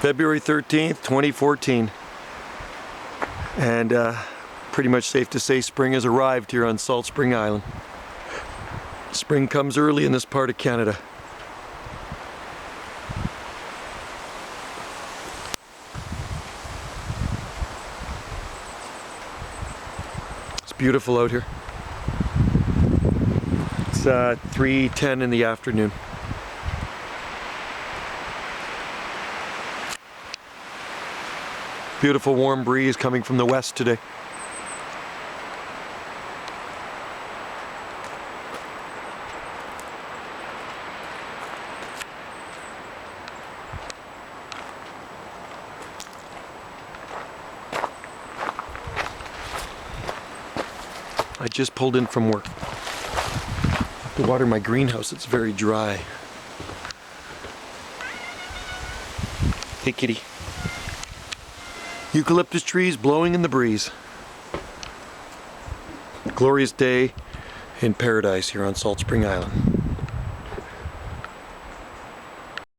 February 13th, 2014. And pretty much safe to say spring has arrived here on Salt Spring Island. Spring comes early in this part of Canada. It's beautiful out here. It's 3:10 in the afternoon. Beautiful warm breeze coming from the west today. I just pulled in from work. I have to water my greenhouse, it's very dry. Hey kitty. Eucalyptus trees blowing in the breeze. Glorious day in paradise here on Salt Spring Island.